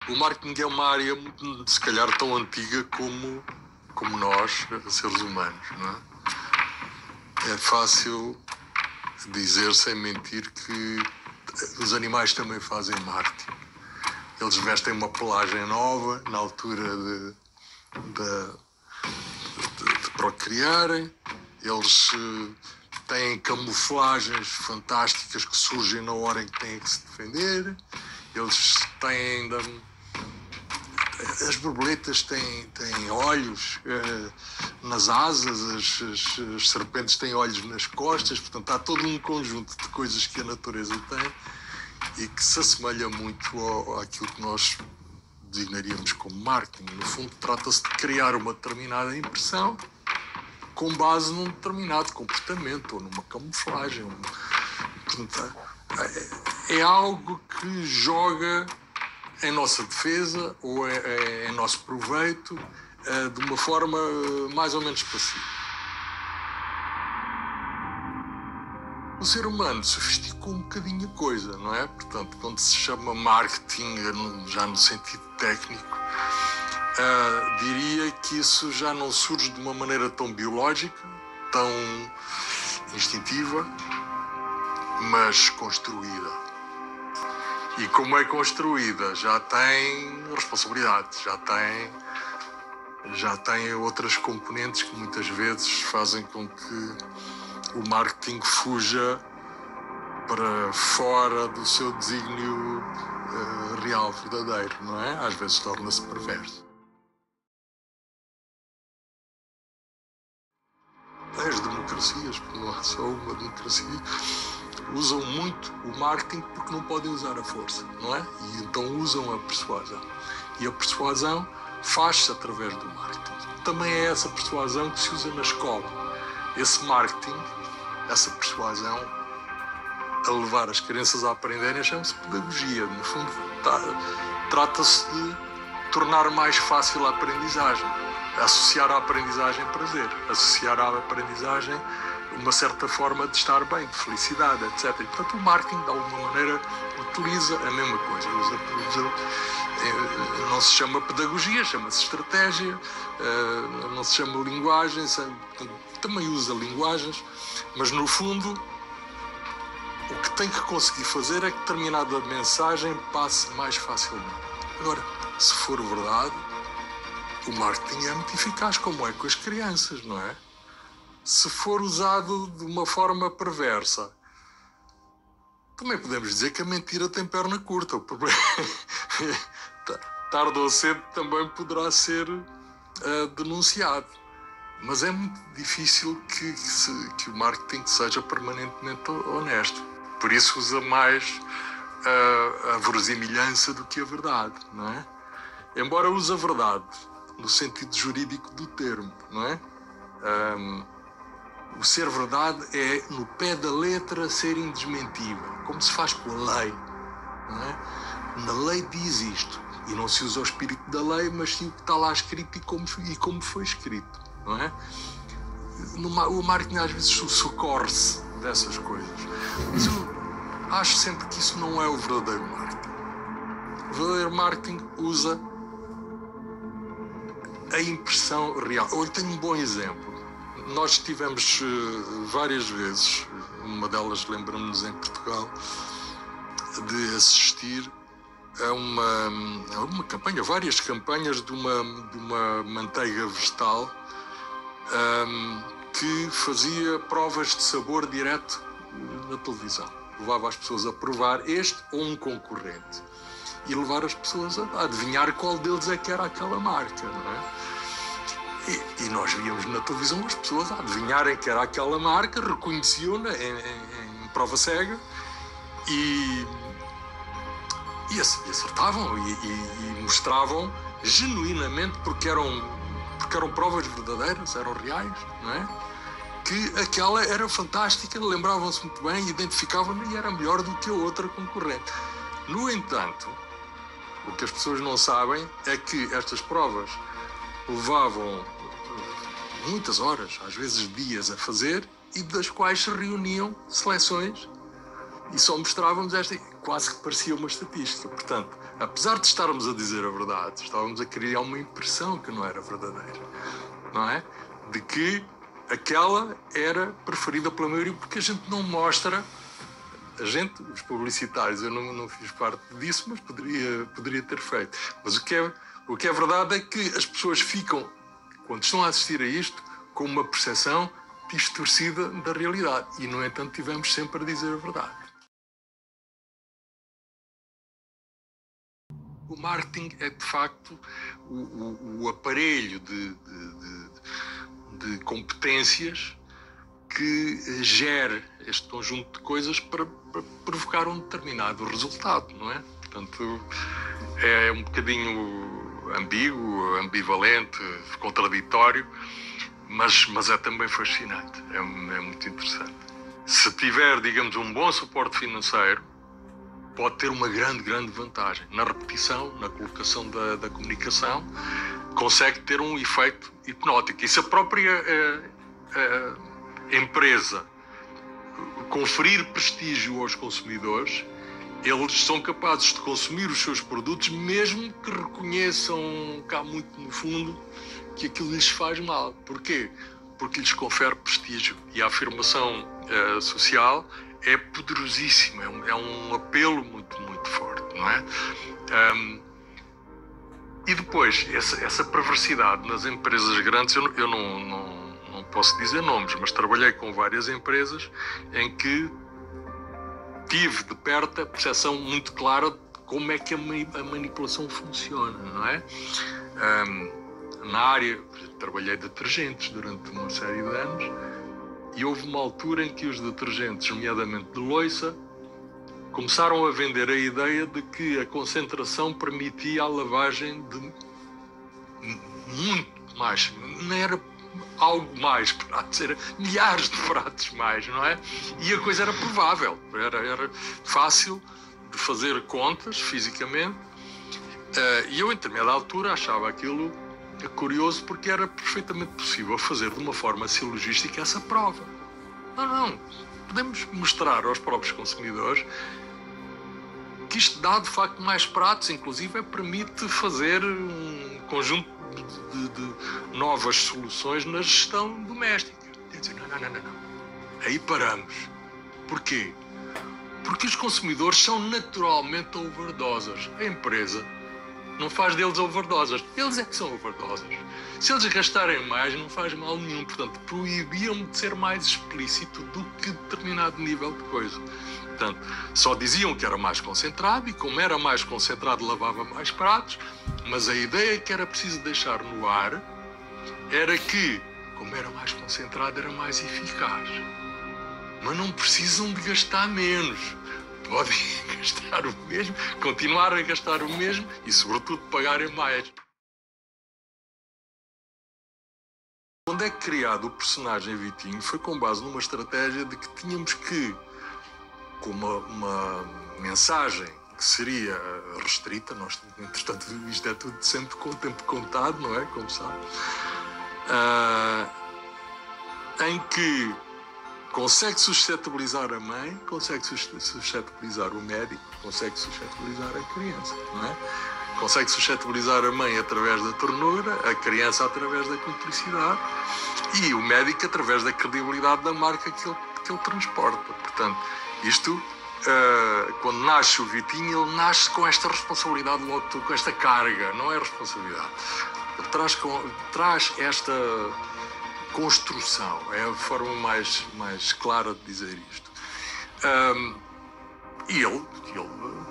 O marketing é uma área, se calhar, tão antiga como nós, seres humanos, não é? É fácil dizer, sem mentir, que os animais também fazem marketing. Eles vestem uma pelagem nova na altura de procriarem. Eles têm camuflagens fantásticas que surgem na hora em que têm que se defender. Eles têm ainda... As borboletas têm olhos nas asas, as serpentes têm olhos nas costas, portanto há todo um conjunto de coisas que a natureza tem e que se assemelha muito àquilo que nós designaríamos como marketing. No fundo, trata-se de criar uma determinada impressão com base num determinado comportamento ou numa camuflagem. Portanto, é algo que joga em nossa defesa ou em nosso proveito de uma forma mais ou menos passiva. O ser humano sofisticou um bocadinho a coisa, não é? Portanto, quando se chama marketing, já no sentido técnico, diria que isso já não surge de uma maneira tão biológica, tão instintiva, mas construída. E como é construída, já tem responsabilidade, já tem outras componentes que muitas vezes fazem com que o marketing fuja para fora do seu desígnio real, verdadeiro, não é? Às vezes torna-se perverso. As democracias, porque não há só uma democracia, usam muito o marketing porque não podem usar a força, não é? E então usam a persuasão. E a persuasão faz-se através do marketing. Também é essa persuasão que se usa na escola. Esse marketing, essa persuasão, a levar as crianças a aprenderem, chama-se pedagogia. No fundo, trata-se de tornar mais fácil a aprendizagem. Associar à aprendizagem prazer. Associar à aprendizagem uma certa forma de estar bem, de felicidade, etc. E, portanto, o marketing, de alguma maneira, utiliza a mesma coisa. Não se chama pedagogia, chama-se estratégia, não se chama linguagem, também usa linguagens, mas, no fundo, o que tem que conseguir fazer é que determinada mensagem passe mais facilmente. Agora, se for verdade, o marketing é muito eficaz, como é com as crianças, não é? Se for usado de uma forma perversa, também podemos dizer que a mentira tem perna curta. O problema tarde ou cedo também poderá ser denunciado. Mas é muito difícil que o marketing seja permanentemente honesto. Por isso usa mais a verosimilhança do que a verdade, não é? Embora use a verdade no sentido jurídico do termo, não é? O ser verdade é, no pé da letra, ser indesmentível, como se faz com a lei, não é? Na lei diz isto, e não se usa o espírito da lei, mas sim o que está lá escrito e como foi escrito, não é? O marketing às vezes socorre-se dessas coisas, mas eu acho sempre que isso não é o verdadeiro marketing. O verdadeiro marketing usa a impressão real. Eu tenho um bom exemplo. Nós estivemos várias vezes, uma delas lembro-nos em Portugal, de assistir a uma campanha, várias campanhas de uma manteiga vegetal que fazia provas de sabor direto na televisão. Levava as pessoas a provar este ou um concorrente e levar as pessoas a adivinhar qual deles é que era aquela marca, não é? E nós víamos na televisão as pessoas a adivinharem que era aquela marca, reconheciam-na em prova cega e acertavam e mostravam genuinamente, porque eram provas verdadeiras, eram reais, não é? Que aquela era fantástica, lembravam-se muito bem, identificavam-na e era melhor do que a outra concorrente. No entanto, o que as pessoas não sabem é que estas provas levavam muitas horas, às vezes dias, a fazer, e das quais se reuniam seleções e só mostrávamos esta, quase que parecia uma estatística. Portanto, apesar de estarmos a dizer a verdade, estávamos a criar uma impressão que não era verdadeira, não é? De que aquela era preferida pela maioria, porque a gente não mostra, os publicitários, eu não fiz parte disso, mas poderia ter feito. Mas o que é verdade é que as pessoas ficam, quando estão a assistir a isto, com uma percepção distorcida da realidade. E, no entanto, tivemos sempre a dizer a verdade. O marketing é, de facto, o aparelho de competências que gere este conjunto de coisas para provocar um determinado resultado, não é? Portanto, é um bocadinho ambíguo, ambivalente, contraditório, mas é também fascinante, é muito interessante. Se tiver, digamos, um bom suporte financeiro, pode ter uma grande vantagem. Na repetição, na colocação da comunicação, consegue ter um efeito hipnótico. E se a própria empresa conferir prestígio aos consumidores, eles são capazes de consumir os seus produtos, mesmo que reconheçam cá muito no fundo que aquilo lhes faz mal. Porquê? Porque lhes confere prestígio. E a afirmação social é poderosíssima, é um apelo muito forte, não é? E depois, essa perversidade nas empresas grandes, eu não posso dizer nomes, mas trabalhei com várias empresas em que tive de perto a percepção muito clara de como é que a manipulação funciona, não é? Na área, trabalhei detergentes durante uma série de anos e houve uma altura em que os detergentes, nomeadamente de louça, começaram a vender a ideia de que a concentração permitia a lavagem de muito mais, não era algo mais pratos, era milhares de pratos mais, não é? E a coisa era provável, era fácil de fazer contas fisicamente, e eu, em determinada altura, achava aquilo curioso porque era perfeitamente possível fazer de uma forma silogística essa prova. Não, podemos mostrar aos próprios consumidores que isto dá, de facto, mais pratos, inclusive permite fazer um conjunto de novas soluções na gestão doméstica. Quer dizer, não. Aí paramos. Porquê? Porque os consumidores são naturalmente overdosers. A empresa não faz deles overdosers. Eles é que são overdosers. Se eles gastarem mais, não faz mal nenhum. Portanto, proibiam-me de ser mais explícito do que determinado nível de coisa. Portanto, só diziam que era mais concentrado e, como era mais concentrado, lavava mais pratos, mas a ideia que era preciso deixar no ar era que, como era mais concentrado, era mais eficaz. Mas não precisam de gastar menos. Podem gastar o mesmo, continuar a gastar o mesmo e, sobretudo, pagarem mais. Quando é criado o personagem Vitinho, foi com base numa estratégia de que tínhamos que, com uma mensagem que seria restrita, nós, entretanto, isto é tudo sempre com o tempo contado, não é? Como sabe. Em que consegue suscetibilizar a mãe, consegue suscetibilizar o médico, consegue suscetibilizar a criança, não é? Consegue suscetibilizar a mãe através da ternura, a criança através da cumplicidade e o médico através da credibilidade da marca que ele transporta. Portanto, isto, quando nasce o Vitinho, ele nasce com esta responsabilidade, com esta carga, não é responsabilidade. Ele traz esta construção, é a forma mais clara de dizer isto. E ele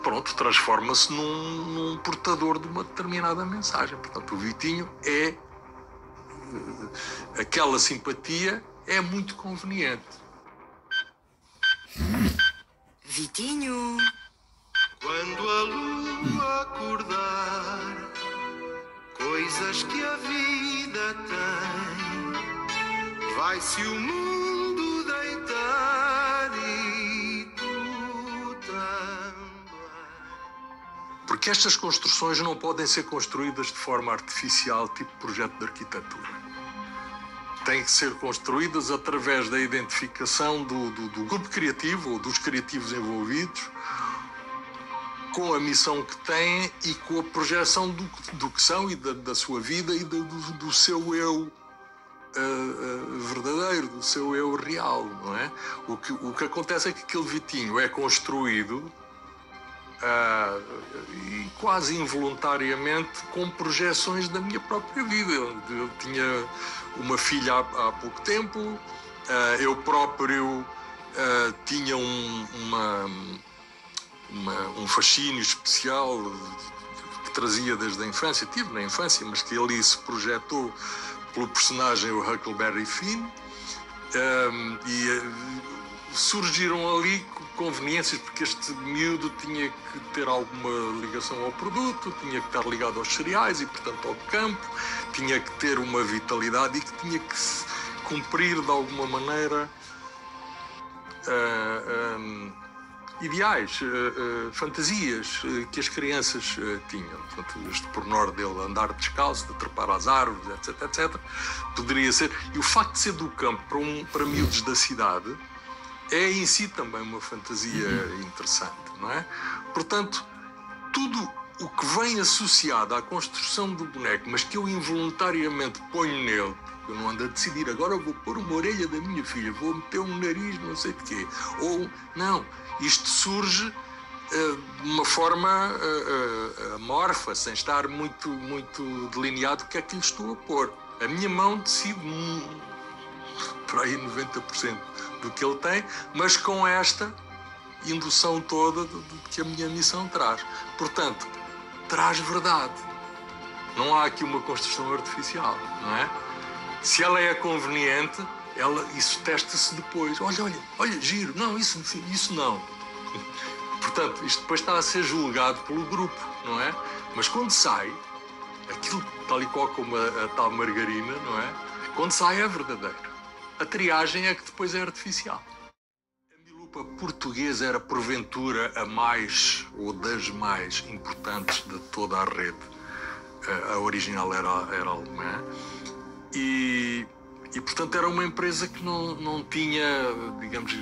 pronto, transforma-se num portador de uma determinada mensagem. Portanto, o Vitinho é aquela simpatia é muito conveniente. Vitinho. Quando a lua acordar, coisas que a vida tem, vai-se o mundo deitar e tu também. Porque estas construções não podem ser construídas de forma artificial, tipo projeto de arquitetura. Têm que ser construídas através da identificação do grupo criativo ou dos criativos envolvidos, com a missão que têm e com a projeção do que são e da sua vida e do seu eu verdadeiro, do seu eu real, não é? O que acontece é que aquele Vitinho é construído e quase involuntariamente com projeções da minha própria vida. Eu tinha uma filha há pouco tempo, eu próprio tinha um fascínio especial que trazia desde a infância, tive na infância, mas que ali se projetou pelo personagem o Huckleberry Finn, e surgiram ali conveniências, porque este miúdo tinha que ter alguma ligação ao produto, tinha que estar ligado aos cereais e, portanto, ao campo, tinha que ter uma vitalidade e que tinha que cumprir, de alguma maneira, ideais, fantasias que as crianças tinham. Portanto, este pormenor dele andar descalço, de trepar às árvores, etc, etc, poderia ser. E o facto de ser do campo para miúdos da cidade é em si também uma fantasia interessante, não é? Portanto, tudo o que vem associado à construção do boneco, mas que eu involuntariamente ponho nele, eu não ando a decidir, agora vou pôr uma orelha da minha filha, vou meter um nariz, não sei de quê. Ou, não, isto surge de uma forma amorfa, sem estar muito delineado o que é que lhe estou a pôr. A minha mão decide por aí 90% do que ele tem, mas com esta indução toda que a minha missão traz. Portanto, traz verdade. Não há aqui uma construção artificial, não é? Se ela é conveniente, isso testa-se depois. Olha, giro. Não, isso não. Portanto, isto depois está a ser julgado pelo grupo, não é? Mas quando sai, aquilo tal e qual como a tal margarina, não é? Quando sai é verdadeiro. A triagem é que depois é artificial. A Milupa portuguesa era, porventura, a mais ou das mais importantes de toda a rede. A original era alemã. E, portanto, era uma empresa que não tinha, digamos,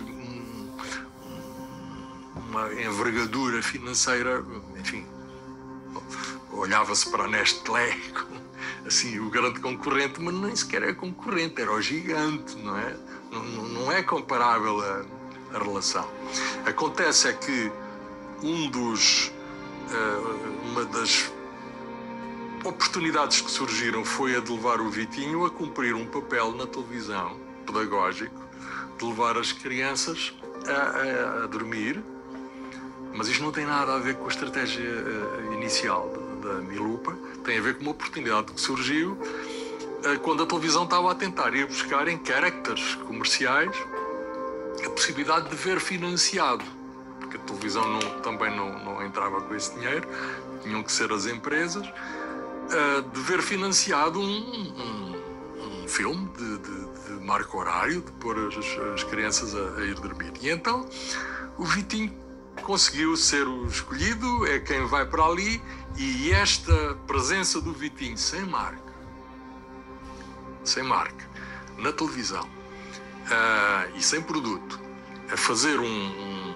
uma envergadura financeira, enfim, olhava-se para a Nestlé como, assim, o grande concorrente, mas nem sequer é concorrente, era o gigante, não é? Não é comparável a relação. Acontece é que uma das oportunidades que surgiram foi a de levar o Vitinho a cumprir um papel na televisão pedagógico, de levar as crianças a dormir, mas isto não tem nada a ver com a estratégia inicial da Milupa, tem a ver com uma oportunidade que surgiu quando a televisão estava a tentar ir buscar em characters comerciais a possibilidade de ver financiado, porque a televisão também não entrava com esse dinheiro, tinham que ser as empresas, de ver financiado um filme de marco horário, de pôr as crianças a ir dormir. E então o Vitinho conseguiu ser o escolhido, é quem vai para ali, e esta presença do Vitinho sem marca, na televisão e sem produto, a fazer um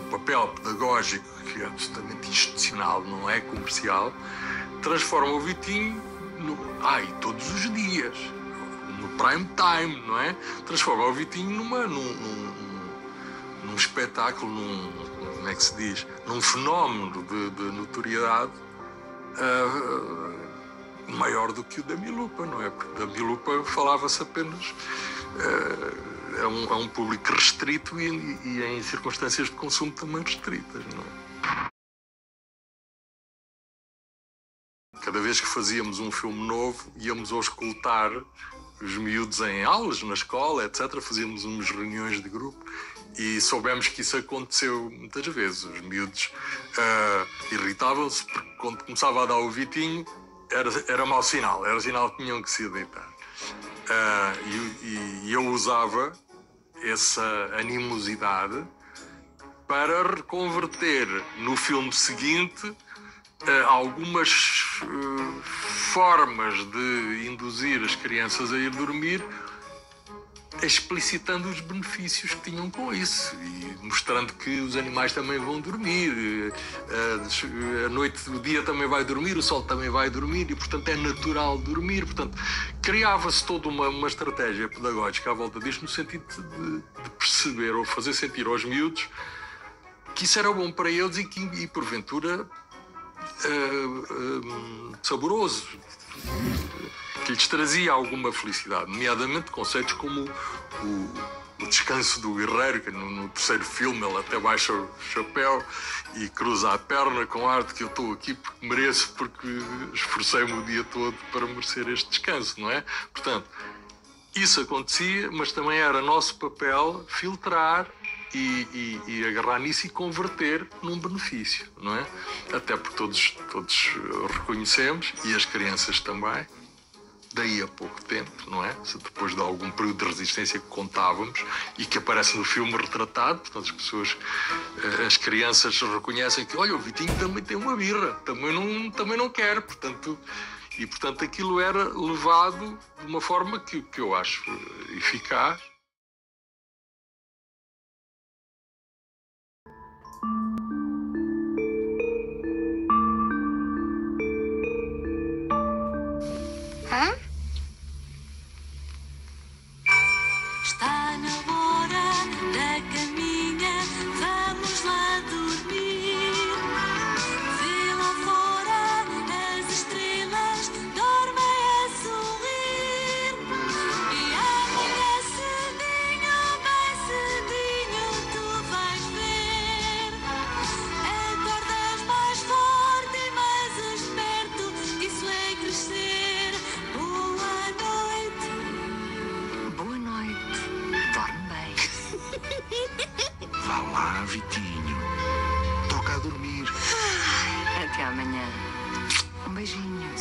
papel pedagógico que é absolutamente institucional, não é comercial, transforma o Vitinho e todos os dias, no prime time, não é? Transforma o Vitinho num espetáculo, como é que se diz? Num fenómeno de notoriedade maior do que o da Milupa, não é? Porque da Milupa falava-se apenas a um público restrito e em circunstâncias de consumo também restritas, não é? Cada vez que fazíamos um filme novo, íamos auscultar os miúdos em aulas, na escola, etc. Fazíamos umas reuniões de grupo e soubemos que isso aconteceu muitas vezes. Os miúdos irritavam-se porque quando começava a dar o Vitinho era mau sinal, era sinal que tinham que se deitar. E eu usava essa animosidade para reconverter no filme seguinte algumas formas de induzir as crianças a ir dormir explicitando os benefícios que tinham com isso e mostrando que os animais também vão dormir, a noite, o dia também vai dormir, o sol também vai dormir e, portanto, é natural dormir. Portanto, criava-se toda uma estratégia pedagógica à volta disto no sentido de perceber ou fazer sentir aos miúdos que isso era bom para eles e porventura, saboroso, que lhes trazia alguma felicidade, nomeadamente conceitos como o descanso do guerreiro, que no terceiro filme ele até baixa o chapéu e cruza a perna com ar de que eu estou aqui porque mereço, porque esforcei-me o dia todo para merecer este descanso, não é? Portanto, isso acontecia, mas também era nosso papel filtrar e agarrar nisso e converter num benefício, não é? Até porque todos reconhecemos, e as crianças também, daí a pouco tempo, não é? Depois de algum período de resistência que contávamos e que aparece no filme retratado, portanto as crianças reconhecem que, olha, o Vitinho também tem uma birra, também não quer, portanto aquilo era levado de uma forma que eu acho eficaz. Está na hora da caminha, vamos lá dormir. Vê lá fora as estrelas, dormem a sorrir. E amanhã cedinho, bem cedinho, tu vais ver. Acordas mais forte e mais esperto, isso é crescer. Boa noite. Boa noite. Dorme bem. Vá lá, Vitinho. Toca a dormir. Até amanhã. Um beijinho.